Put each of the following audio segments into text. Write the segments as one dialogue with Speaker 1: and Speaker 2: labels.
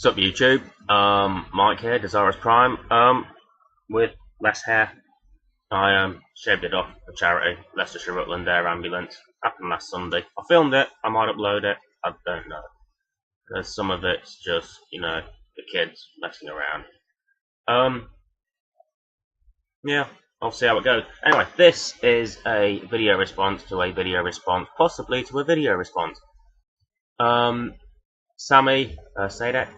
Speaker 1: What's up, YouTube? Mike here, Dezaras Prime. With less hair, I shaved it off for charity. Leicestershire Rutland Air Ambulance. Happened last Sunday. I filmed it. I might upload it. I don't know. Because some of it's just, the kids messing around. Yeah, I'll see how it goes. Anyway, this is a video response to a video response, possibly to a video response. Sammy, Sadek,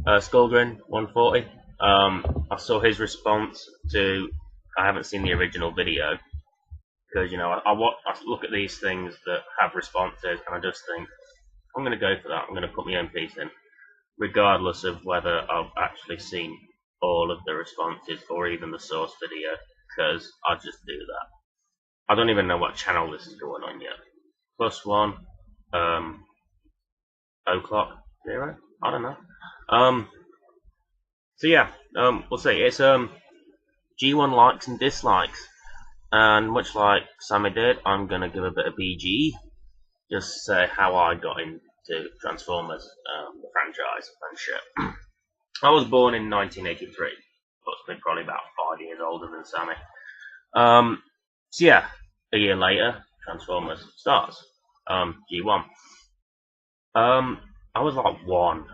Speaker 1: Skullgrin 140. I saw his response to. I haven't seen the original video because I look at these things that have responses and I just think I'm going to go for that. I'm going to put my own piece in, regardless of whether I've actually seen all of the responses or even the source video, because I just do that. I don't even know what channel this is going on yet. +1, o'clock 0. I don't know. So yeah, we'll see. It's G1 likes and dislikes, and much like Sammy did, I'm gonna give a bit of BG, just to say how I got into Transformers, the franchise and shit. I was born in 1983, puts me probably about 5 years older than Sammy. So yeah, a year later, Transformers starts. G1. I was like 1,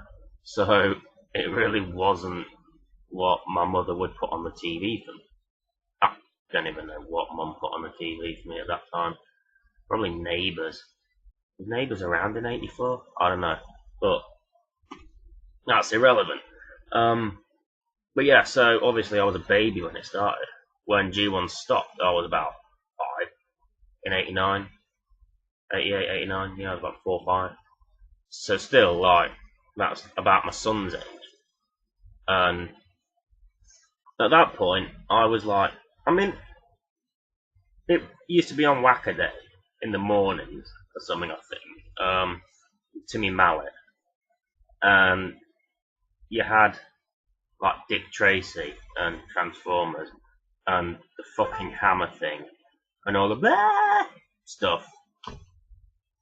Speaker 1: so it really wasn't what my mother would put on the TV for me. I don't even know what Mum put on the TV for me at that time. Probably Neighbours. Was Neighbours around in '84? I don't know, but that's irrelevant. But yeah, so obviously I was a baby when it started. When G1 stopped, I was about 5 in '89, '88, '89. Yeah, I was about 4 or 5. So still, like, that's about my son's age. And at that point, I was like, it used to be on Whack-A-Day in the mornings or something, I think. Timmy Mallet. And you had, like, Dick Tracy and Transformers and the fucking Hammer thing and all the blah stuff.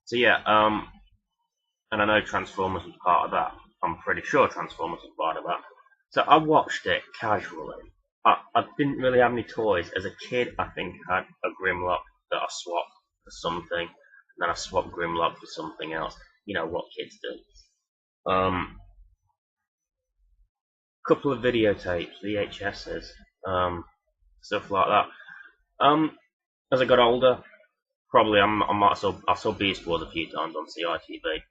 Speaker 1: So yeah, and I know Transformers was part of that. I'm pretty sure Transformers was part of that. So I watched it casually. I didn't really have any toys. As a kid, I think I had a Grimlock that I swapped for something. And then I swapped Grimlock for something else. You know what kids do. Couple of videotapes, VHSs, stuff like that. As I got older, probably I saw Beast Wars a few times on CITV,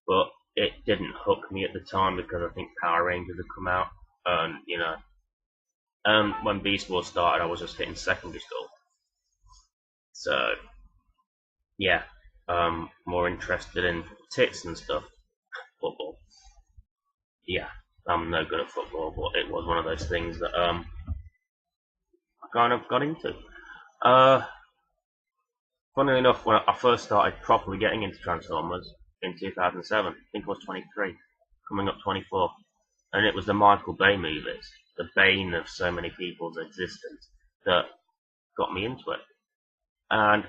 Speaker 1: but it didn't hook me at the time because I think Power Rangers had come out, and when Beast Wars started, I was just hitting secondary school. So, yeah, more interested in tits and stuff. Football. Yeah, I'm no good at football, but it was one of those things that I kind of got into. Funnily enough, when I first started properly getting into Transformers in 2007, I think I was 23, coming up 24, and it was the Michael Bay movies, the bane of so many people's existence, that got me into it. And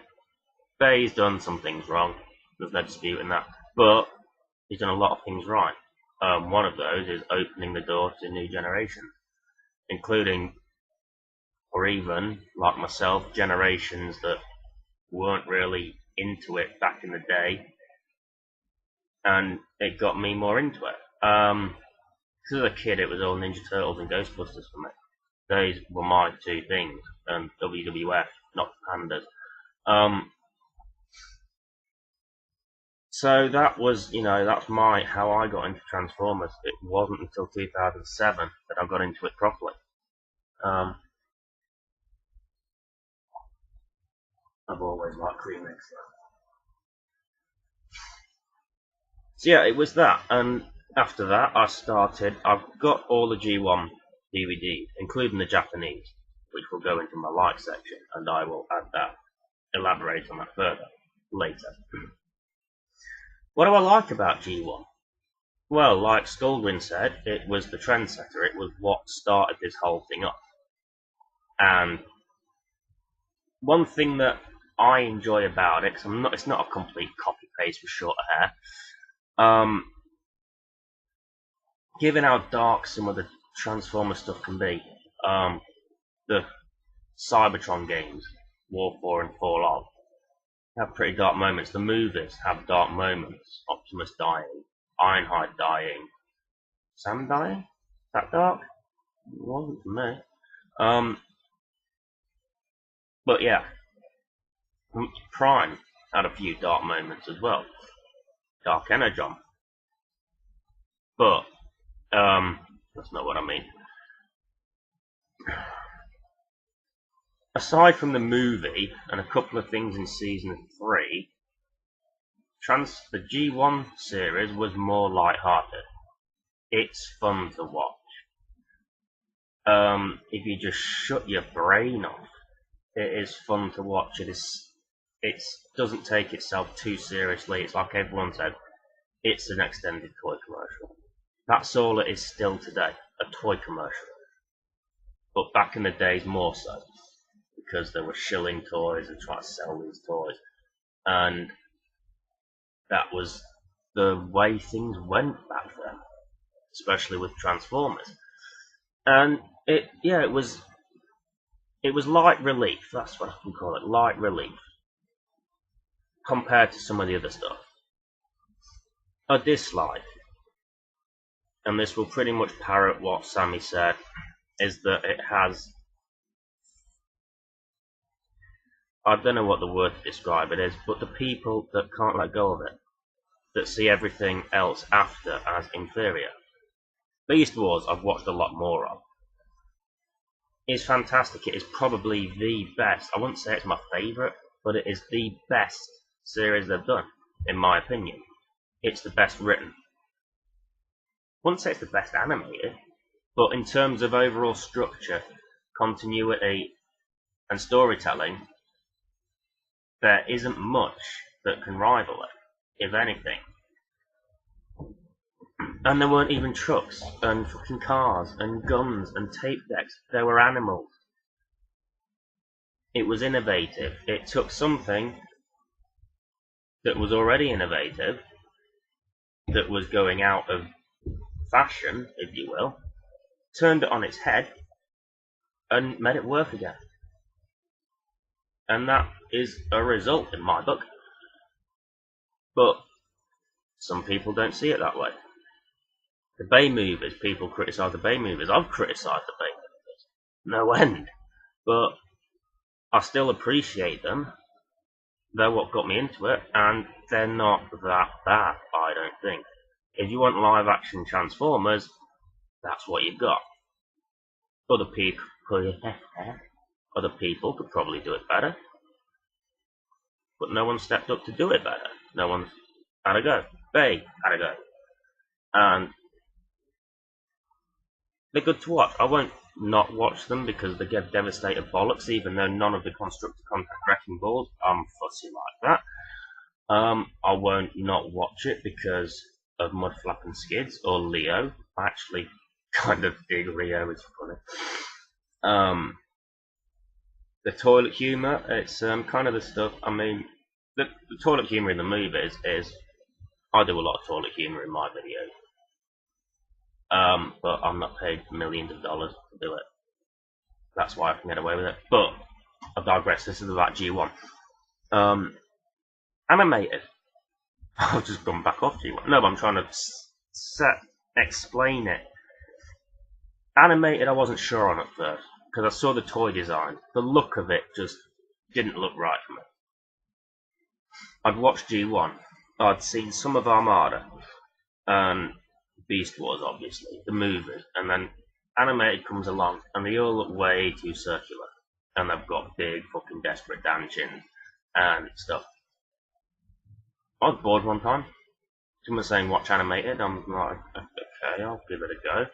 Speaker 1: Bay's done some things wrong, there's no disputing that, but he's done a lot of things right. One of those is opening the door to new generations, including, or even, like myself, generations that weren't really into it back in the day, and it got me more into it. Because as a kid, it was all Ninja Turtles and Ghostbusters for me. Those were my two things, and WWF, not Pandas. So that was, that's how I got into Transformers. It wasn't until 2007 that I got into it properly. I've always liked remix. So yeah, it was that, and after that, I've got all the G1 DVDs, including the Japanese, which will go into my like section, and I will elaborate on that further later. What do I like about G1? Well, like Skullgrin said, it was the trendsetter. It was what started this whole thing up. And one thing that I enjoy about it, because it's not a complete copy paste with shorter hair. given how dark some of the Transformer stuff can be, the Cybertron games, War 4 and Fall Out, have pretty dark moments. The movies have dark moments. Optimus dying, Ironhide dying, Sam dying? Is that dark? It wasn't for me. But yeah, Prime had a few dark moments as well. Dark Energon. But, that's not what I mean. Aside from the movie and a couple of things in season 3, the G1 series was more light-hearted. It's fun to watch. If you just shut your brain off, it is fun to watch. It doesn't take itself too seriously. It's like everyone said, it's an extended toy commercial. That's all it is still today, a toy commercial. But back in the days, more so, because they were shilling toys and trying to sell these toys, and that was the way things went back then, especially with Transformers. And it was light relief. That's what I can call it, light relief, compared to some of the other stuff. A dislike, and this will pretty much parrot what Sammy said, is that it has, I don't know what the word to describe it is, but the people that can't let go of it, that see everything else after as inferior. Beast Wars I've watched a lot more of. It's fantastic. It is probably the best. I wouldn't say it's my favourite, but it is the best series they've done, in my opinion. It's the best written. I wouldn't say it's the best animated, but in terms of overall structure, continuity, and storytelling, there isn't much that can rival it, if anything. And there weren't even trucks, and fucking cars, and guns, and tape decks. There were animals. It was innovative. It took something that was already innovative, that was going out of fashion, if you will, turned it on its head, and made it work again. And that is a result in my book. But some people don't see it that way. The Bay movies, people criticise the Bay movies. I've criticised the Bay movies, no end. But I still appreciate them. They're what got me into it, and they're not that bad, I don't think. If you want live action Transformers, that's what you've got. Other people could probably do it better, but no one stepped up to do it better. No one's had a go. Bay had a go, and they're good to watch. I won't not watch them because they get devastated bollocks, even though none of the Constructor Contact Wrecking Balls, I'm fussy like that. I won't not watch it because of Mudflap and Skids or Leo. I actually kind of dig Leo, it's funny. The toilet humour, it's kind of the stuff, I mean, the toilet humour in the movies is, I do a lot of toilet humour in my videos. But I'm not paid millions of dollars to do it. That's why I can get away with it. But I digress. This is about G1. Animated. I've just gone back off G1. No, but I'm trying to explain it. Animated, I wasn't sure on at first because I saw the toy design. The look of it just didn't look right for me. I'd watched G1. I'd seen some of Armada and Beast Wars, obviously, the movies, and then animated comes along, and they all look way too circular, and they've got big fucking Desperate Dan chins and stuff. I was bored one time. Someone was saying watch animated. I'm like, okay, I'll give it a go.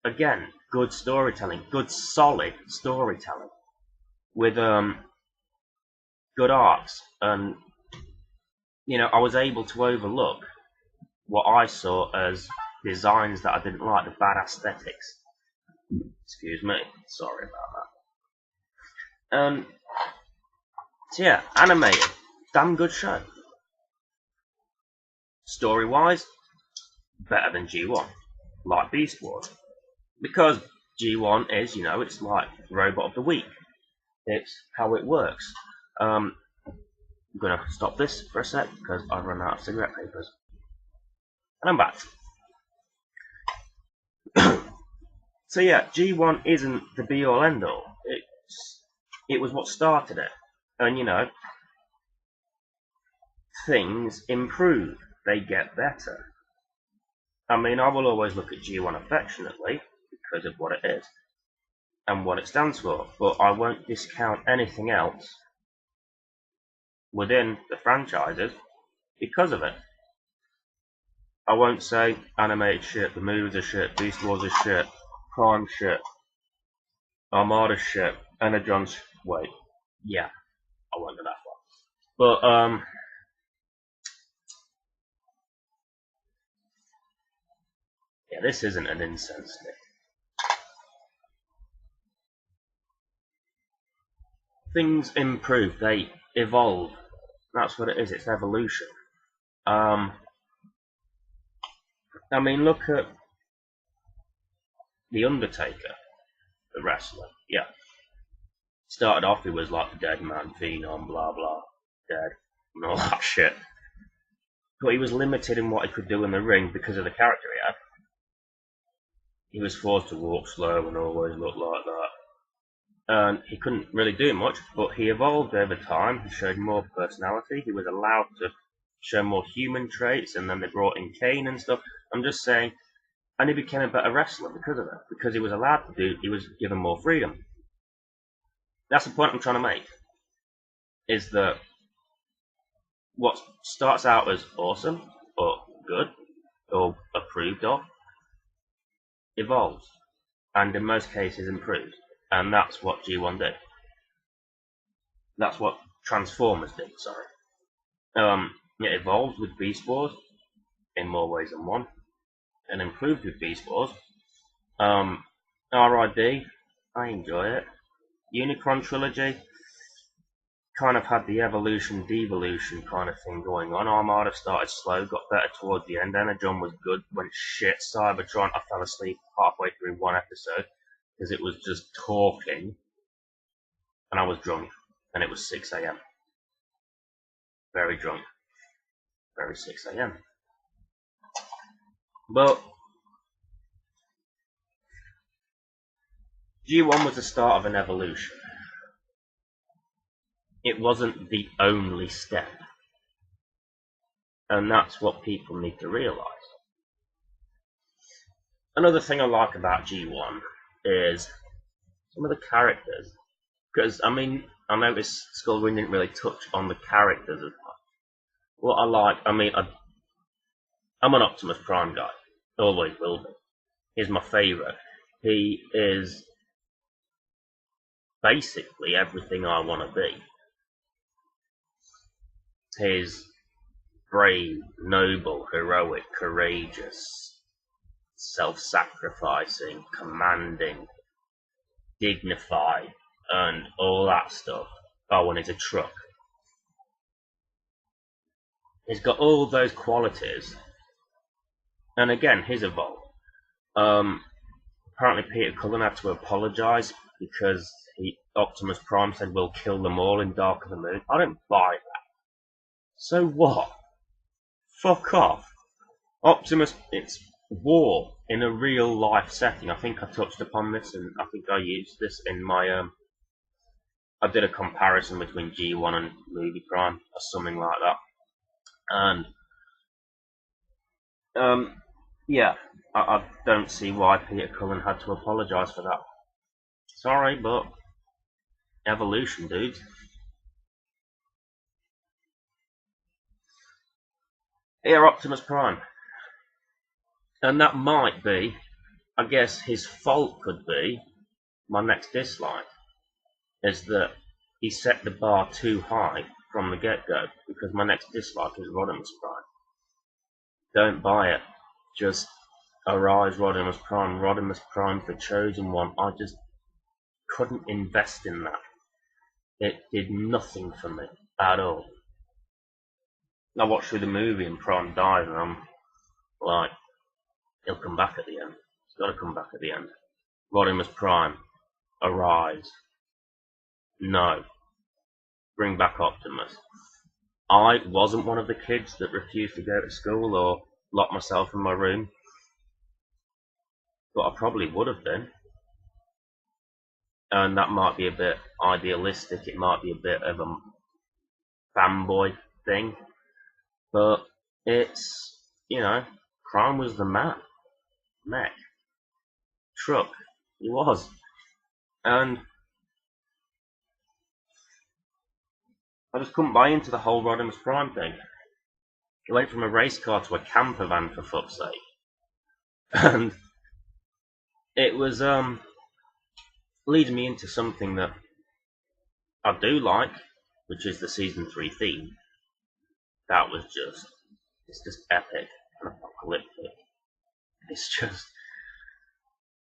Speaker 1: Again, good storytelling, good solid storytelling with good arcs, and I was able to overlook what I saw as designs that I didn't like, the bad aesthetics. Excuse me, sorry about that. So yeah, animated, damn good show. Story-wise, better than G1. like Beast Wars. Because G1 is, it's like Robot of the Week. It's how it works. I'm going to stop this for a sec because I've run out of cigarette papers. And I'm back. So yeah, G1 isn't the be-all end-all. It was what started it. And things improve. They get better. I mean, I will always look at G1 affectionately because of what it is and what it stands for, but I won't discount anything else within the franchises because of it. I won't say animated shit, the movies are shit, Beast Wars is shit, Prime shit, Armada shit, Energon's wait, yeah, I won't go that far. But yeah, this isn't an incense stick. Things improve, they evolve. That's what it is, it's evolution. I mean, look at The Undertaker, the wrestler. Yeah. Started off, he was like the dead man, phenom, blah blah, dead, and all that shit. But he was limited in what he could do in the ring because of the character he had. He was forced to walk slow and always look like that. And he couldn't really do much, but he evolved over time. He showed more personality. He was allowed to show more human traits, and then they brought in Kane and stuff. I'm just saying, and he became a better wrestler because of it, because he was allowed to do, he was given more freedom. That's the point I'm trying to make, is that what starts out as awesome, or good, or approved of, evolves, and in most cases improves. And that's what G1 did. That's what Transformers did, sorry. It evolved with Beast Wars, in more ways than one, and improved with Beast Wars. RID, I enjoy it. Unicron Trilogy kind of had the evolution, devolution kind of thing going on. Armada started slow, got better towards the end. Energon was good, went shit. Cybertron, I fell asleep halfway through one episode because it was just talking, and I was drunk, and it was 6 a.m. Very drunk. Very 6 a.m. But G1 was the start of an evolution. It wasn't the only step. And that's what people need to realise. Another thing I like about G1 is some of the characters. Because, I mean, I noticed Skullwing didn't really touch on the characters as much. What I like, I'm an Optimus Prime guy. Always will be. He's my favourite. He is basically everything I want to be. He's brave, noble, heroic, courageous, self-sacrificing, commanding, dignified, and all that stuff. Oh, and he's a truck. He's got all those qualities. And again, he's evolved. Apparently Peter Cullen had to apologise because Optimus Prime said we'll kill them all in Dark of the Moon. I don't buy that. So what? Fuck off. Optimus, it's war in a real life setting. I think I touched upon this, and I think I used this in my I did a comparison between G1 and Movie Prime or something like that. And yeah, I don't see why Peter Cullen had to apologise for that. Sorry, but evolution, dudes. Here, Optimus Prime. And that might be, I guess his fault could be, my next dislike, is that he set the bar too high from the get-go, because my next dislike is Rodimus Prime. Don't buy it. Just Arise Rodimus Prime, the chosen one. I just couldn't invest in that. It did nothing for me at all. I watched through the movie and Prime died, and I'm like, He'll come back at the end. He's got to come back at the end. Rodimus Prime, arise. No. Bring back Optimus. I wasn't one of the kids that refused to go to school or lock myself in my room, but I probably would have been. And that might be a bit idealistic, it might be a bit of a fanboy thing, but it's, Prime was the man. Mech. Truck. He was. And I just couldn't buy into the whole Rodimus Prime thing. It went from a race car to a camper van, for fuck's sake. And it was leading me into something that I do like, which is the season 3 theme. That was it's just epic and apocalyptic. It's just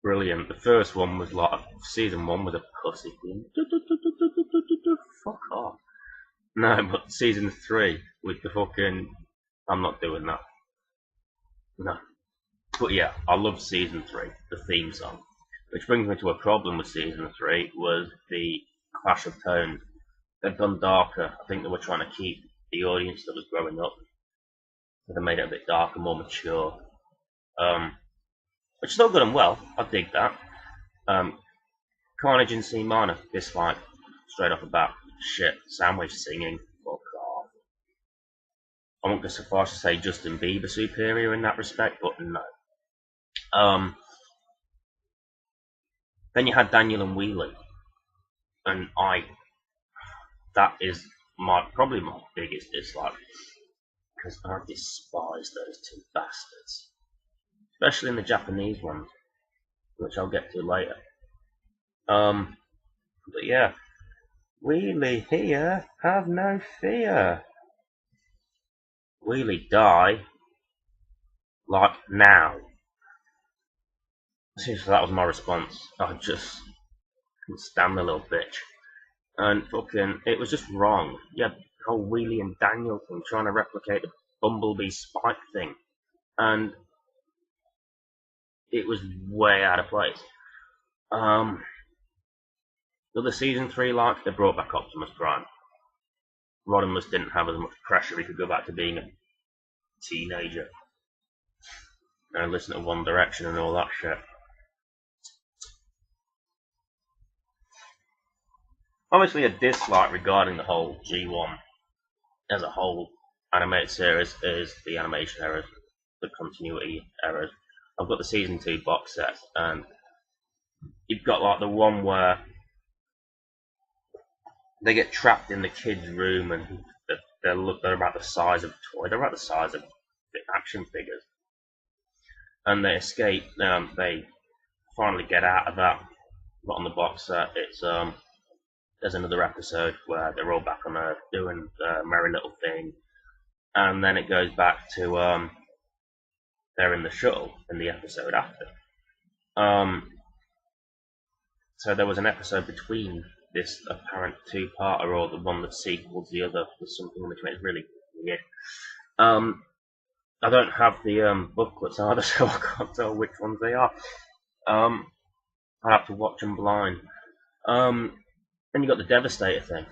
Speaker 1: brilliant. The first one was like, season 1 was a pussy theme. Fuck off. No, but season 3 with the fucking, I'm not doing that. No. But yeah, I love season 3, the theme song. Which brings me to a problem with season 3, was the clash of tones. They've gone darker. I think they were trying to keep the audience that was growing up. So they made it a bit darker, more mature. Which is all good and well. I dig that. Carnage in C minor, dislike, straight off the bat. Shit, Soundwave singing, fuck off. I won't go so far as to say Justin Bieber superior in that respect, but no. Then you had Daniel and Wheelie, and that is probably my biggest dislike, because I despise those two bastards, especially in the Japanese ones, which I'll get to later. But yeah, Wheelie here, have no fear. Wheelie die, like now. Seriously, that was my response. I just couldn't stand the little bitch. And fucking, it was just wrong. Yeah, the whole Wheelie and Daniel thing, trying to replicate the Bumblebee Spike thing. And it was way out of place. The season 3 like, they brought back Optimus Prime. Rodimus didn't have as much pressure, he could go back to being a teenager. And listen to One Direction and all that shit. Obviously a dislike regarding the whole G1 as a whole animated series is the animation errors, the continuity errors. I've got the season 2 box set, and you've got like the one where they get trapped in the kids' room and they're about the size of a toy, they're about the size of action figures. And they escape, they finally get out of that. But on the box set, it's there's another episode where they're all back on Earth doing merry little thing, and then it goes back to they're in the shuttle in the episode after. So there was an episode between this apparent two-parter, or the one that sequels the other. There's something in between. It's really weird. I don't have the booklets either, so I can't tell which ones they are. I have to watch them blind. Then you got the Devastator thing.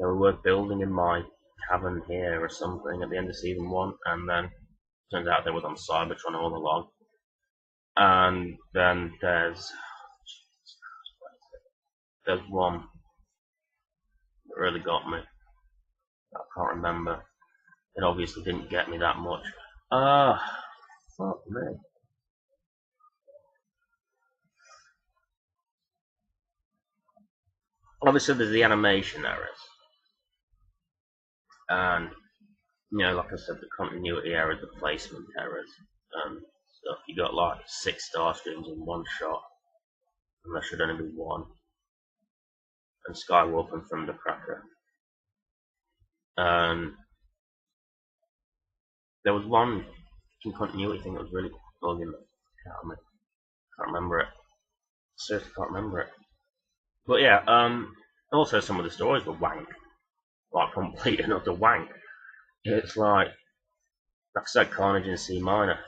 Speaker 1: They were building in my cabin here or something at the end of season 1, and then turns out they was on Cybertron all along. And then there's one that really got me. I can't remember. It obviously didn't get me that much. Fuck me. Obviously there's the animation errors. And, like I said, the continuity errors, the placement errors, and stuff. You got like 6 Starscreams in one shot, and there should only be one. And Skywarp and Thundercracker. And there was one continuity thing that was really bugging me. Can't remember it. Seriously can't remember it. But yeah, also some of the stories were wank. Like complete and utter wank. It's like I said, Carnage in C minor.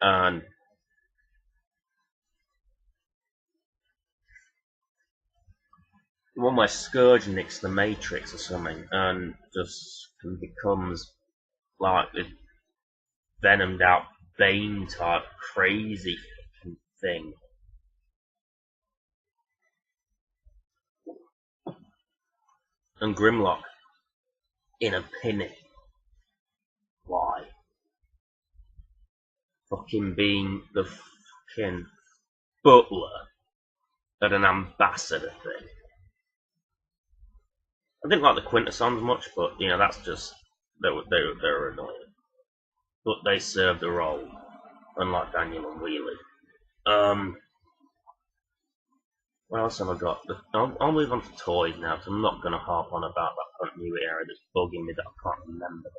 Speaker 1: and one where Scourge nicks the Matrix or something, and just becomes like this venomed out Bane type crazy thing. And Grimlock in a pinny. Why? Fucking being the fucking butler at an ambassador thing. I didn't like the Quintessons much, but you know that's just they were annoying, but they served the role, unlike Daniel and Wheelie. What else have I got? I'll move on to toys now, because I'm not going to harp on about that new era that's bugging me that I can't remember.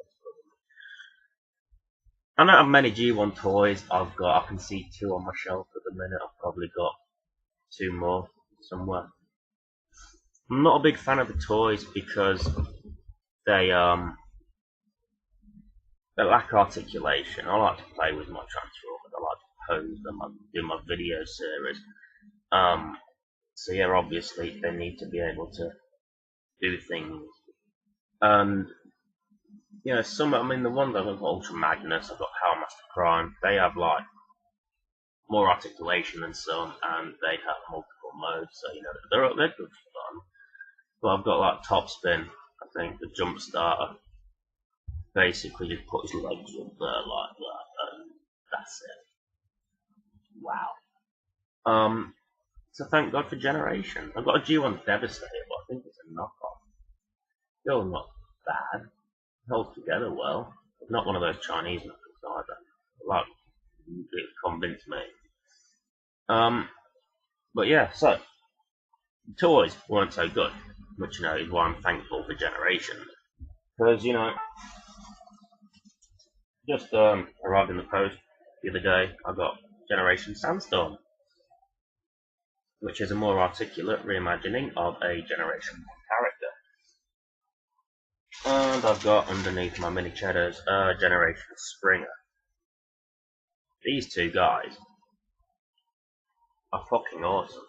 Speaker 1: I don't have many G1 toys. I can see 2 on my shelf at the minute. I've probably got 2 more somewhere. I'm not a big fan of the toys because they lack articulation. I like to play with my Transformers. I like to pose them. I do my video series. So yeah, obviously they need to be able to do things. And you know, the ones I've got Ultra Magnus, I've got Power Master Prime. They have like more articulation than some, and they have multiple modes. So you know, they're good fun. But I've got like Top Spin. I think the Jump Starter. Basically, just put his legs up there like that, and that's it. Wow. So thank God for Generation. I've got a G1 Devastator, but I think it's a knockoff. Still not bad. It holds together well. It's not one of those Chinese knockoffs either. Like, it convinced me. But yeah, so the toys weren't so good, which you know is why I'm thankful for Generation. Because you know, just arrived in the post the other day. I got Generation Sandstorm, which is a more articulate reimagining of a Generation 1 character. And I've got underneath my mini cheddars Generation Springer. These 2 guys are fucking awesome.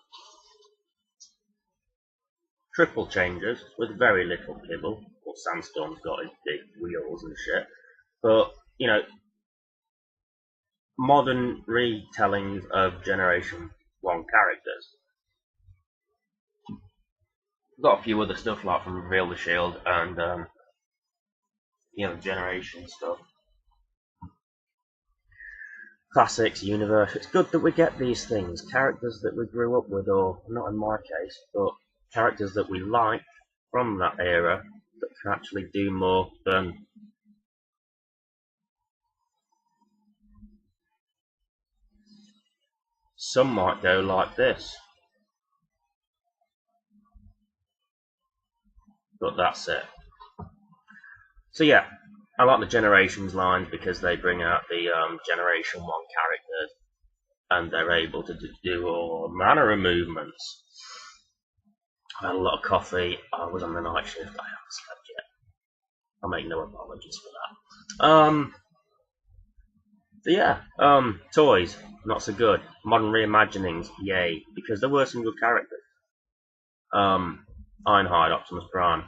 Speaker 1: Triple changers with very little kibble. Well, Sandstorm's got his big wheels and shit. But, you know, modern retellings of Generation 1 characters. Got a few other stuff like from Reveal the Shield and you know, Generation stuff. Classics, Universe. It's good that we get these things, characters that we grew up with, or not in my case, but characters that we like from that era that can actually do more than some might go like this. But that's it. So yeah, I like the Generations lines because they bring out the Generation 1 characters and they're able to do all manner of movements. I had a lot of coffee, I was on the night shift, I haven't slept yet. I make no apologies for that. So yeah, toys, not so good. Modern reimaginings, yay, because there were some good characters. Ironhide, Optimus Prime,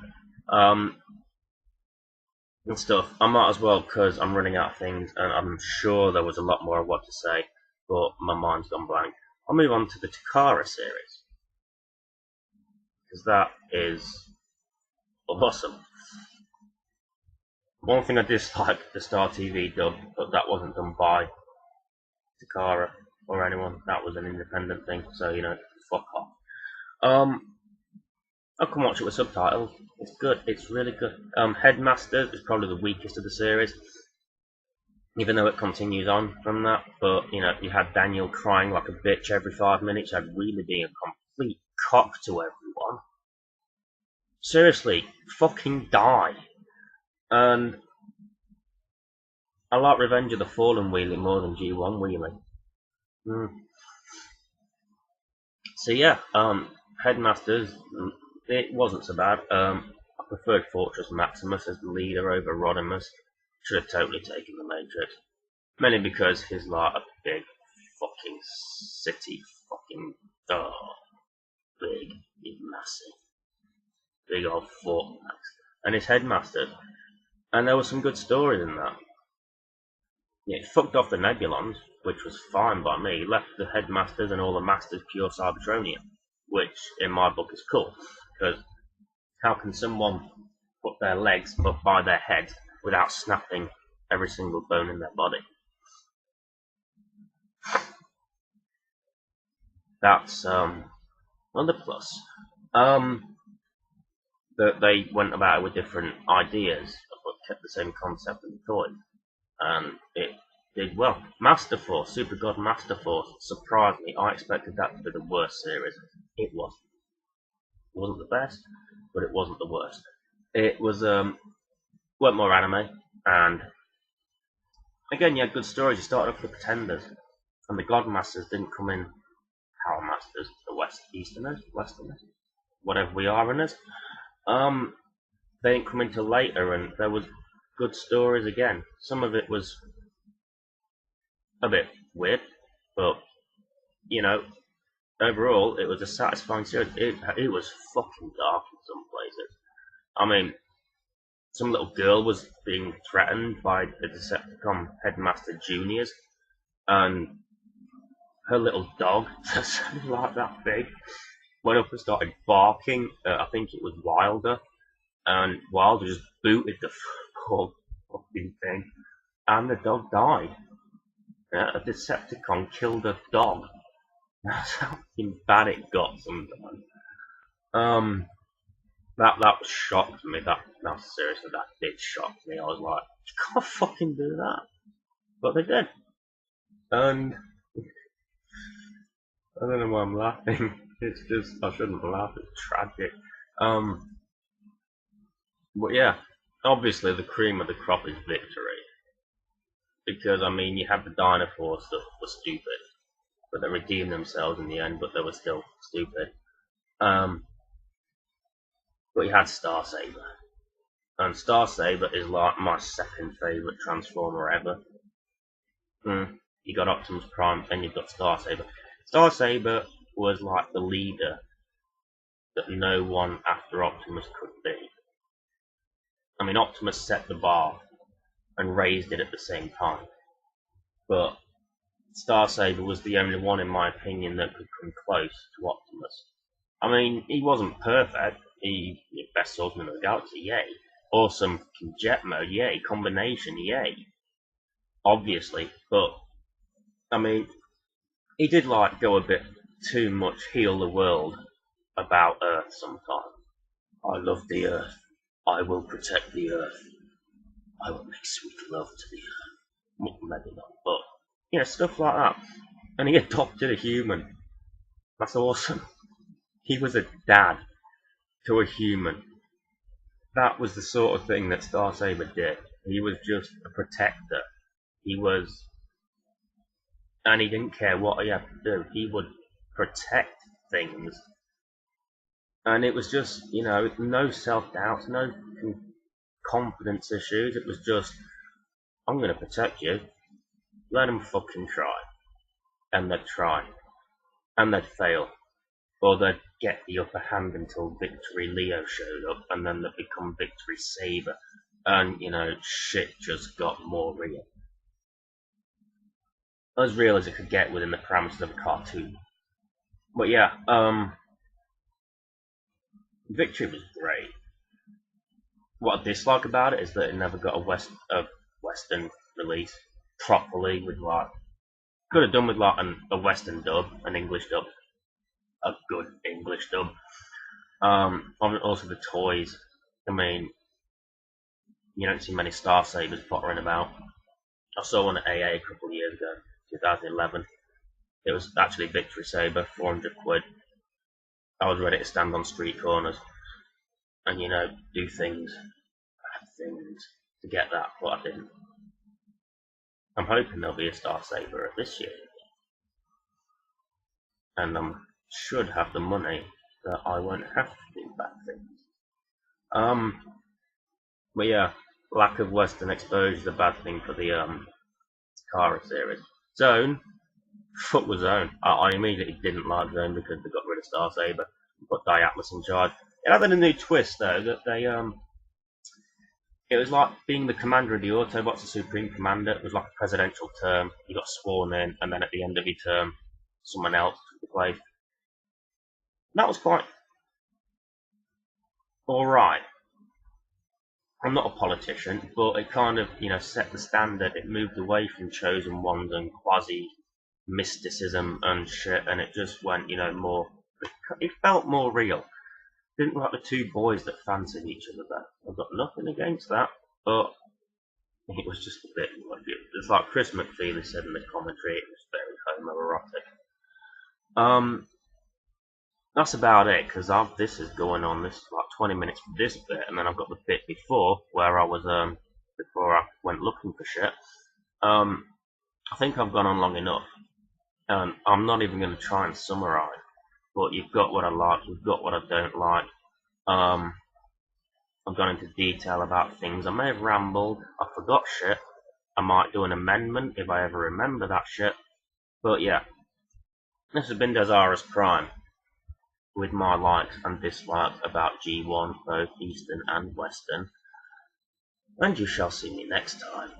Speaker 1: and stuff. I might as well, because I'm running out of things, and I'm sure there was a lot more I want to say, but my mind's gone blank. I'll move on to the Takara series, because that is awesome. One thing I disliked the Star TV dub, but that wasn't done by Takara or anyone. That was an independent thing, so you know, fuck off. I can watch it with subtitles. It's good. It's really good. Headmasters is probably the weakest of the series, even though it continues on from that. But you know, you had Daniel crying like a bitch every 5 minutes. You had Wheeler being a complete cock to everyone. Seriously, fucking die. And I like Revenge of the Fallen Wheeling more than G1 Wheeling. So yeah, Headmasters, it wasn't so bad. I preferred Fortress Maximus as the leader over Rodimus. Should have totally taken the Matrix. Mainly because he's like a big fucking city fucking big, he's massive, big old Fort Max, and his headmaster. And there were some good stories in that. Yeah, it fucked off the Nebulons, which was fine by me. Left the headmasters and all the masters pure Cybertronian, which in my book is cool, because how can someone put their legs up by their head without snapping every single bone in their body? That's another plus. That they went about it with different ideas, but kept the same concept in the toy, and it did well. Master Force, Super God Master Force, surprised me. I expected that to be the worst series. It wasn't. It wasn't the best, but it wasn't the worst. It was went more anime, and again, you had good stories. You started off with the Pretenders, and the God Masters didn't come in Power Masters, the West Easterners, Westerners, whatever we are in us. They didn't come until later, and there was good stories again. Some of it was a bit weird, but you know, overall, it was a satisfying series. It was fucking dark in some places. I mean, some little girl was being threatened by the Decepticon headmaster juniors, and her little dog, something like that big, went up and started barking. I think it was Wilder, and Wilder just booted the poor fucking thing, and the dog died. A Decepticon killed a dog. That's how bad it got sometimes. Um, that shocked me. That seriously, that did shock me. I was like, you can't fucking do that, but they did, and I don't know why I'm laughing. It's just I shouldn't laugh. It's tragic. Um, but yeah, obviously the cream of the crop is Victory, because I mean you had the Dynaforce that were stupid, but they redeemed themselves in the end, but they were still stupid. Um, but you had Star Saber, and Star Saber is like my second favourite Transformer ever. You got Optimus Prime, and you've got Star Saber. Star Saber was like the leader that no one after Optimus could be. I mean, Optimus set the bar and raised it at the same time, but Star Saber was the only one, in my opinion, that could come close to Optimus. I mean, he wasn't perfect. He best swordsman of the galaxy, yay. Awesome jet mode, yay. Combination, yay. Obviously, but I mean, he did like go a bit too much heal the world about Earth sometimes. I love the Earth. I will protect the Earth. I will make sweet love to the Earth. Well, maybe not, but you know, stuff like that. And he adopted a human. That's awesome. He was a dad to a human. That was the sort of thing that Star Saber did. He was just a protector. He was, and he didn't care what he had to do. He would protect things, and it was just, you know, no self doubts, no confidence issues. It was just, I'm going to protect you. Let them fucking try, and they'd try, and they'd fail, or they'd get the upper hand until Victory Leo showed up, and then they'd become Victory Saber, and you know, shit just got more real. As real as it could get within the parameters of a cartoon. But yeah, Victory was great. What I dislike about it is that it never got a Western release properly with like could have done with like a Western dub, an English dub, a good English dub. Also the toys. I mean, you don't see many Star Sabers pottering about. I saw one at AA a couple of years ago, 2011. It was actually Victory Saber, 400 quid. I was ready to stand on street corners and, you know, do things, bad things to get that, but I didn't. I'm hoping there'll be a Star Saber this year, and I should have the money that I won't have to do bad things. But yeah, lack of Western exposure is a bad thing for the Kara series. Zone, fuck with Zone. I immediately didn't like Zone because they got rid of Star Saber and put Diatlas in charge. It had a new twist though that it was like being the commander of the Autobots, the Supreme Commander. It was like a presidential term. You got sworn in, and then at the end of your term, someone else took the place. That was quite alright. I'm not a politician, but it kind of, set the standard. It moved away from chosen ones and quasi mysticism and shit, and it just went, more. It felt more real. Didn't like the two boys that fancied each other there. I've got nothing against that, but it was just a bit like it's like Chris McFeely said in the commentary. It was very homoerotic. That's about it because this is going on. This is like 20 minutes for this bit, and then I've got the bit before where I was before I went looking for shit. I think I've gone on long enough. I'm not even going to try and summarize, but you've got what I like, you've got what I don't like. I've gone into detail about things. I may have rambled. I forgot shit. I might do an amendment if I ever remember that shit. But yeah, this has been Dezaras Prime with my likes and dislikes about G1, both Eastern and Western. And you shall see me next time.